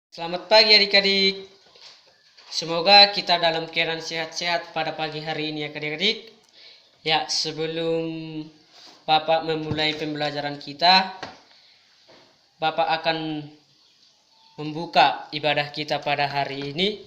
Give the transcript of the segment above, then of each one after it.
Selamat pagi adik-adik. Semoga kita dalam keadaan sehat-sehat pada pagi hari ini ya adik-adik. Ya, sebelum Bapak memulai pembelajaran kita, Bapak akan membuka ibadah kita pada hari ini.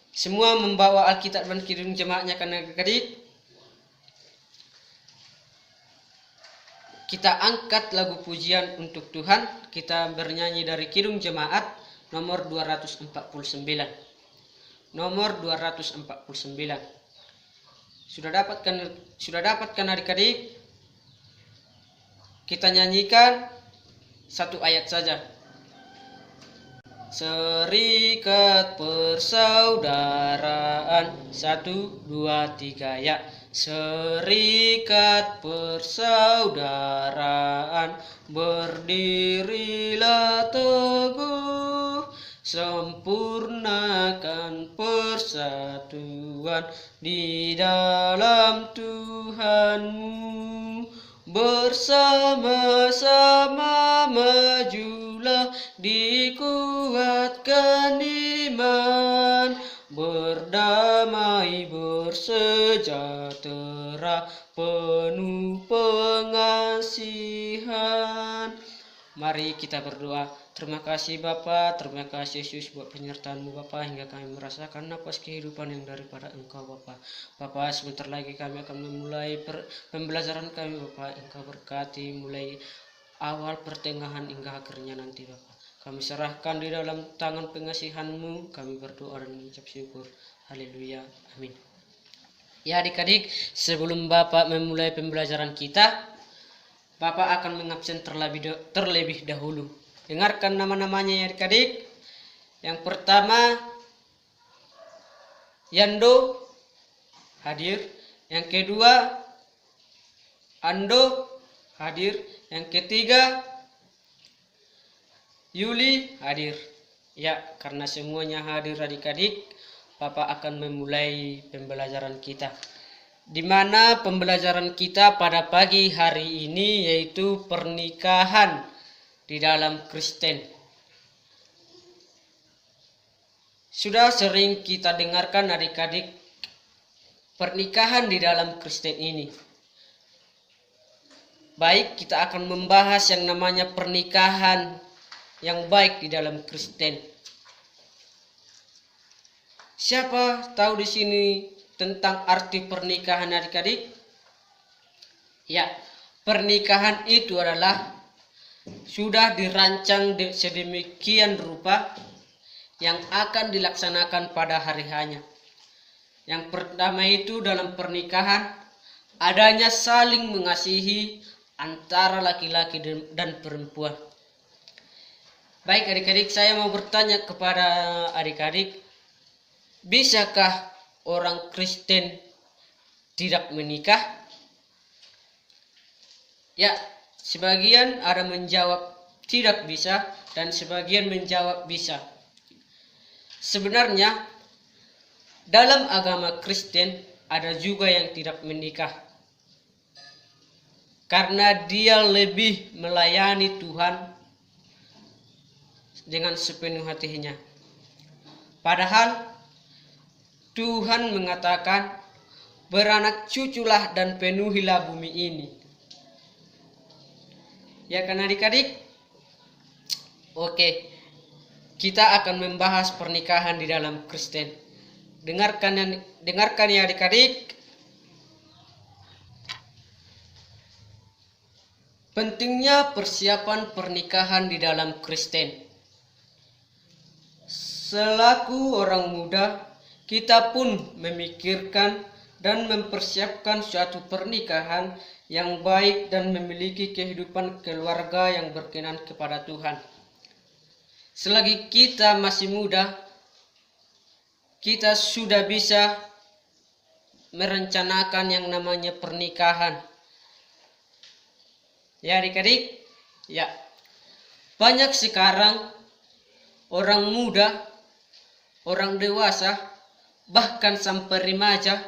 Semua membawa Alkitab dan Kidung Jemaatnya kan adik-adik. Kita angkat lagu pujian untuk Tuhan. Kita bernyanyi dari Kidung Jemaat nomor 249. Nomor 249. Sudah dapatkan adik-adik? Kita nyanyikan satu ayat saja. Serikat persaudaraan 1, 2, 3 ya. Serikat persaudaraan berdirilah teguh, sempurnakan persatuan di dalam Tuhanmu. Bersama-sama majulah, dikuatkan iman, berdamai bersejahtera, penuh pengasihan. Mari kita berdoa. Terima kasih Bapa, terima kasih Yesus buat penyertaan-Mu Bapa, hingga kami merasakan napas kehidupan yang daripada Engkau Bapa. Bapa, sebentar lagi kami akan memulai pembelajaran kami Bapa. Engkau berkati mulai awal, pertengahan hingga akhirnya nanti Bapa. Kami serahkan di dalam tangan pengasihan-Mu. Kami berdoa dan mengucap syukur. Haleluya. Amin. Ya adik-adik, sebelum Bapak memulai pembelajaran kita, Bapak akan mengabsen terlebih dahulu. Dengarkan nama-namanya ya adik-adik. Yang pertama, Yando hadir. Yang kedua, Ando hadir. Yang ketiga, Yuli hadir. Ya, karena semuanya hadir adik-adik, Bapak akan memulai pembelajaran kita. Di mana pembelajaran kita pada pagi hari ini yaitu pernikahan di dalam Kristen. Sudah sering kita dengarkan adik-adik pernikahan di dalam Kristen ini. Baik, kita akan membahas yang namanya pernikahan yang baik di dalam Kristen. Siapa tahu di sini tentang arti pernikahan adik-adik? Ya, pernikahan itu adalah sudah dirancang sedemikian rupa yang akan dilaksanakan pada hari hanya. Yang pertama itu dalam pernikahan adanya saling mengasihi antara laki-laki dan perempuan. Baik adik-adik, saya mau bertanya kepada adik-adik, bisakah orang Kristen tidak menikah? Ya, sebagian ada menjawab tidak bisa dan sebagian menjawab bisa. Sebenarnya dalam agama Kristen ada juga yang tidak menikah karena dia lebih melayani Tuhan dengan sepenuh hatinya. Padahal Tuhan mengatakan, beranak cuculah dan penuhilah bumi ini. Ya kan adik-adik? Oke, kita akan membahas pernikahan di dalam Kristen. Dengarkan ya adik-adik. Pentingnya persiapan pernikahan di dalam Kristen. Selaku orang muda, kita pun memikirkan dan mempersiapkan suatu pernikahan yang baik dan memiliki kehidupan keluarga yang berkenan kepada Tuhan. Selagi kita masih muda, kita sudah bisa merencanakan yang namanya pernikahan. Ya adik-adik, ya. Banyak sekarang orang muda, orang dewasa, bahkan sampai remaja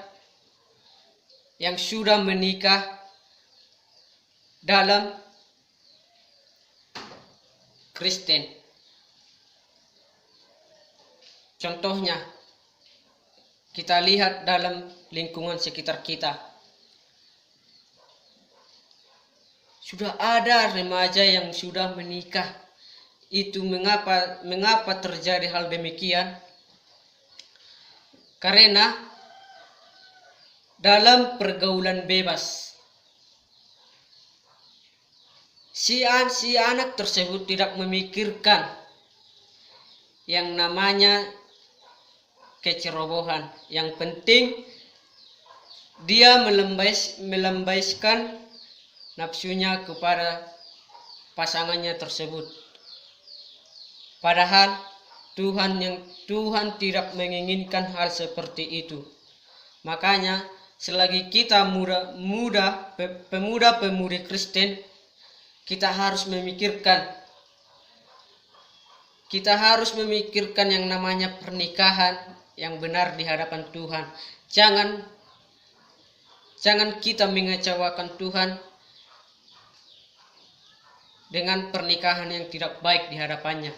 yang sudah menikah dalam Kristen. Contohnya, kita lihat dalam lingkungan sekitar kita. Sudah ada remaja yang sudah menikah. Itu mengapa terjadi hal demikian? Karena dalam pergaulan bebas, si anak tersebut tidak memikirkan yang namanya kecerobohan. Yang penting dia melampiaskan nafsunya kepada pasangannya tersebut. Padahal Tuhan tidak menginginkan hal seperti itu. Makanya selagi kita pemuda-pemudi Kristen, kita harus memikirkan yang namanya pernikahan yang benar di hadapan Tuhan. Jangan kita mengecewakan Tuhan dengan pernikahan yang tidak baik di hadapannya.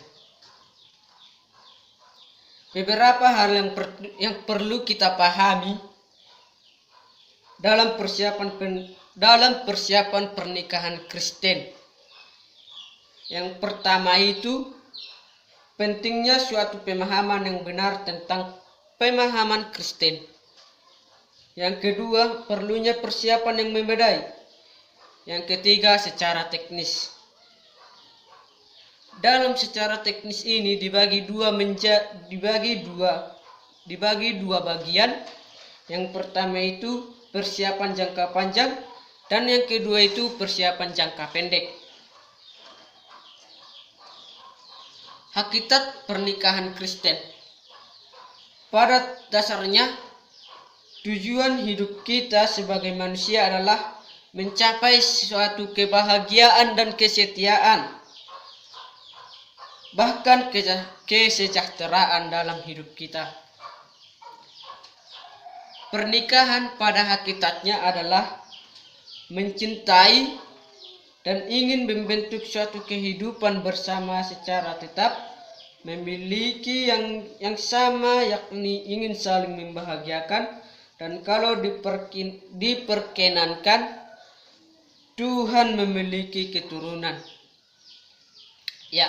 Beberapa hal yang perlu kita pahami dalam persiapan pernikahan Kristen. Yang pertama itu pentingnya suatu pemahaman yang benar tentang pemahaman Kristen. Yang kedua, perlunya persiapan yang memadai. Yang ketiga, secara teknis. Dalam secara teknis ini dibagi dua bagian. Yang pertama itu persiapan jangka panjang dan yang kedua itu persiapan jangka pendek. Hakikat pernikahan Kristen. Pada dasarnya, tujuan hidup kita sebagai manusia adalah mencapai suatu kebahagiaan dan kesetiaan, bahkan kesejahteraan dalam hidup kita. Pernikahan pada hakikatnya adalah mencintai dan ingin membentuk suatu kehidupan bersama secara tetap, memiliki yang sama, yakni ingin saling membahagiakan, dan kalau diperkenankan Tuhan memiliki keturunan. Ya,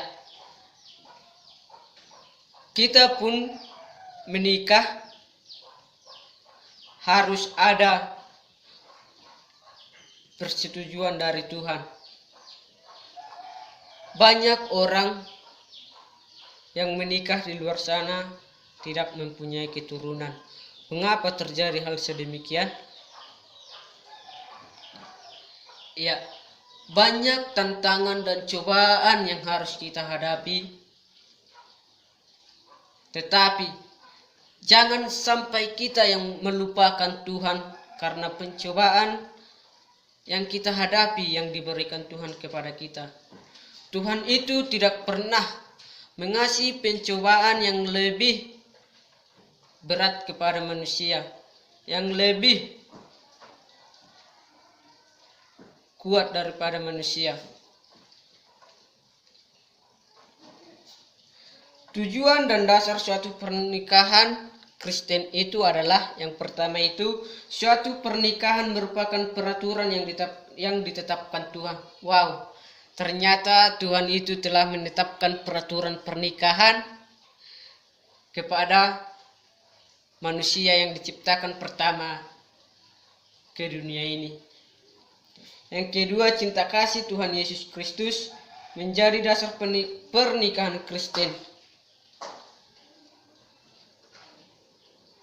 kita pun menikah harus ada persetujuan dari Tuhan. Banyak orang yang menikah di luar sana tidak mempunyai keturunan. Mengapa terjadi hal sedemikian? Ya, banyak tantangan dan cobaan yang harus kita hadapi. Tetapi jangan sampai kita yang melupakan Tuhan karena pencobaan yang kita hadapi yang diberikan Tuhan kepada kita. Tuhan itu tidak pernah mengasihi pencobaan yang lebih berat kepada manusia, yang lebih kuat daripada manusia. Tujuan dan dasar suatu pernikahan Kristen itu adalah, yang pertama itu, suatu pernikahan merupakan peraturan yang ditetapkan Tuhan. Wow, ternyata Tuhan itu telah menetapkan peraturan pernikahan kepada manusia yang diciptakan pertama ke dunia ini. Yang kedua, cinta kasih Tuhan Yesus Kristus menjadi dasar pernikahan Kristen.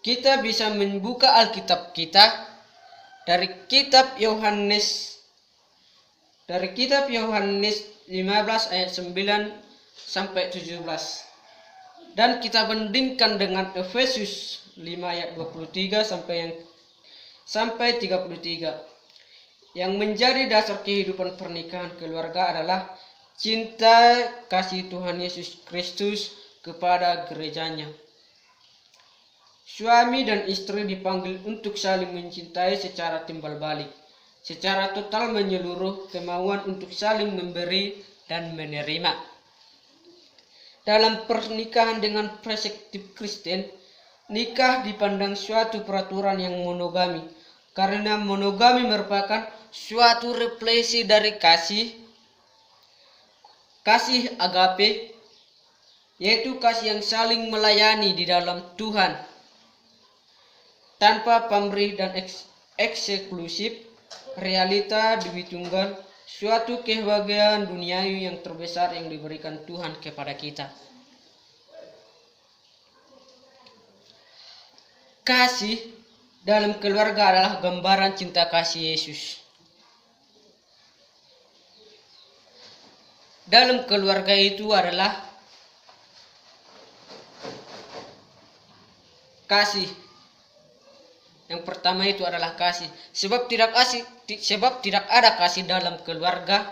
Kita bisa membuka Alkitab kita dari kitab Yohanes 15 ayat 9 sampai 17. Dan kita bandingkan dengan Efesus 5 ayat 23 sampai 33. Yang menjadi dasar kehidupan pernikahan keluarga adalah cinta kasih Tuhan Yesus Kristus kepada gerejanya. Suami dan istri dipanggil untuk saling mencintai secara timbal balik, secara total menyeluruh, kemauan untuk saling memberi dan menerima. Dalam pernikahan dengan perspektif Kristen, nikah dipandang suatu peraturan yang monogami, karena monogami merupakan suatu refleksi dari kasih agape, yaitu kasih yang saling melayani di dalam Tuhan, tanpa pamrih dan eksklusif. Realita Dewi Tunggal, suatu kebahagiaan duniawi yang terbesar yang diberikan Tuhan kepada kita. Kasih dalam keluarga adalah gambaran cinta kasih Yesus. Dalam keluarga itu adalah kasih. Yang pertama itu adalah kasih. Sebab tidak ada kasih dalam keluarga,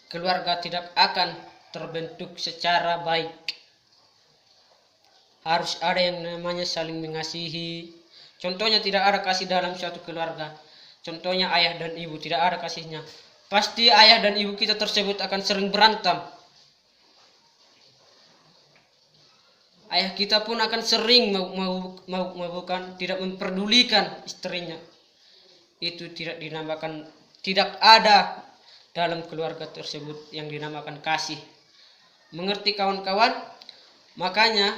keluarga tidak akan terbentuk secara baik. Harus ada yang namanya saling mengasihi. Contohnya tidak ada kasih dalam suatu keluarga. Contohnya ayah dan ibu, tidak ada kasihnya. Pasti ayah dan ibu kita tersebut akan sering berantem. Ayah kita pun akan sering tidak memperdulikan istrinya. Itu tidak dinamakan, tidak ada dalam keluarga tersebut yang dinamakan kasih. Mengerti kawan-kawan? Makanya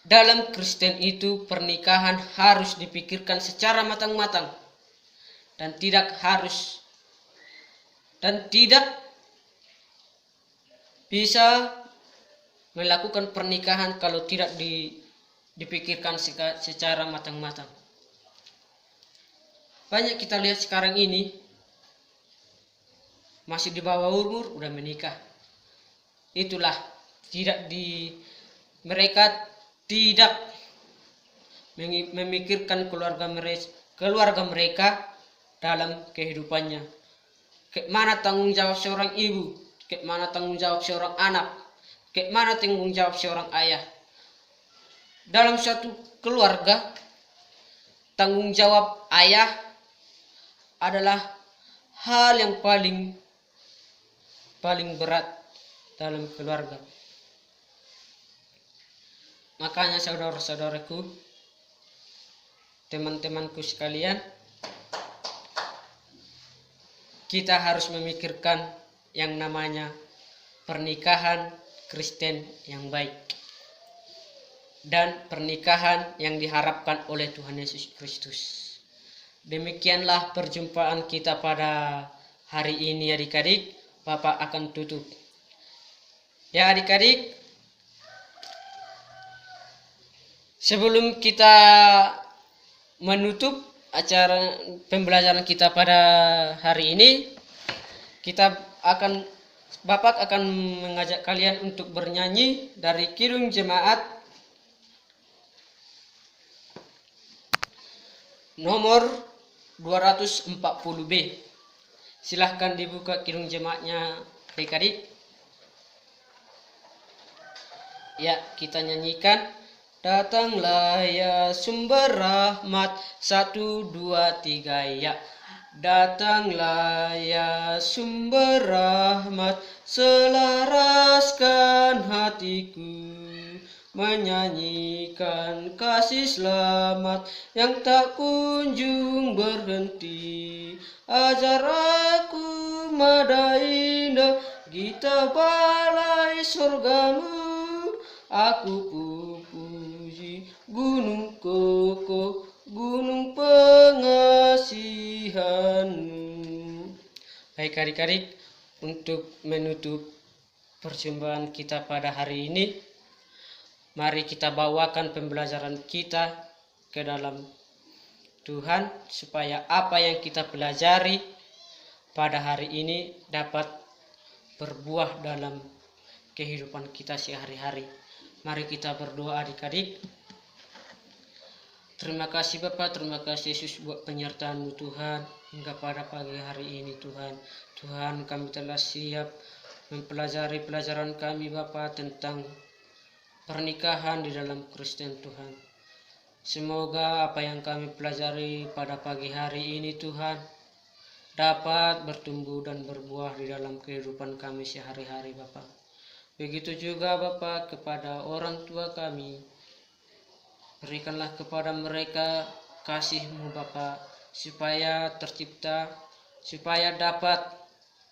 dalam Kristen itu pernikahan harus dipikirkan secara matang-matang dan tidak bisa melakukan pernikahan kalau tidak dipikirkan secara matang-matang. Banyak kita lihat sekarang ini masih di bawah umur udah menikah. Itulah mereka tidak memikirkan keluarga mereka dalam kehidupannya. Mana tanggung jawab seorang ibu, mana tanggung jawab seorang anak, mana tanggung jawab seorang ayah. Dalam suatu keluarga, tanggung jawab ayah adalah hal yang paling berat dalam keluarga. Makanya saudara-saudaraku, teman-temanku sekalian, kita harus memikirkan yang namanya pernikahan Kristen yang baik dan pernikahan yang diharapkan oleh Tuhan Yesus Kristus. Demikianlah perjumpaan kita pada hari ini adik-adik. Bapak akan tutup. Ya adik-adik, sebelum kita menutup acara pembelajaran kita pada hari ini, Bapak akan mengajak kalian untuk bernyanyi dari Kidung Jemaat nomor 240B. Silahkan dibuka Kidung Jemaatnya adik-adik. Ya, kita nyanyikan. Datanglah ya sumber rahmat, 1, 2, 3 ya. Datanglah ya sumber rahmat, selaraskan hatiku, menyanyikan kasih selamat yang tak kunjung berhenti. Ajar aku mada indah, gita balai surgamu, aku puji gunung kokoh, gunung pengasihanmu. Baik adik-adik, untuk menutup perjumpaan kita pada hari ini, mari kita bawakan pembelajaran kita ke dalam Tuhan, supaya apa yang kita pelajari pada hari ini dapat berbuah dalam kehidupan kita sehari-hari. Mari kita berdoa adik-adik. Terima kasih Bapak, terima kasih Yesus buat penyertaan-Mu Tuhan hingga pada pagi hari ini Tuhan. Tuhan, kami telah siap mempelajari pelajaran kami Bapak tentang pernikahan di dalam Kristen Tuhan. Semoga apa yang kami pelajari pada pagi hari ini Tuhan dapat bertumbuh dan berbuah di dalam kehidupan kami sehari-hari Bapa. Begitu juga Bapa kepada orang tua kami, berikanlah kepada mereka kasih-Mu Bapa, supaya tercipta, supaya dapat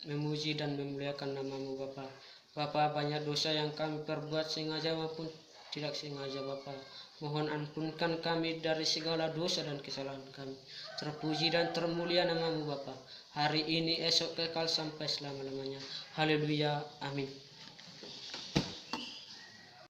memuji dan memuliakan nama-Mu Bapa. Bapa, banyak dosa yang kami perbuat sengaja maupun tidak sengaja Bapa. Mohon ampunkan kami dari segala dosa dan kesalahan kami. Terpuji dan termulia nama-Mu Bapa, hari ini, esok, kekal sampai selama-lamanya. Haleluya, amin.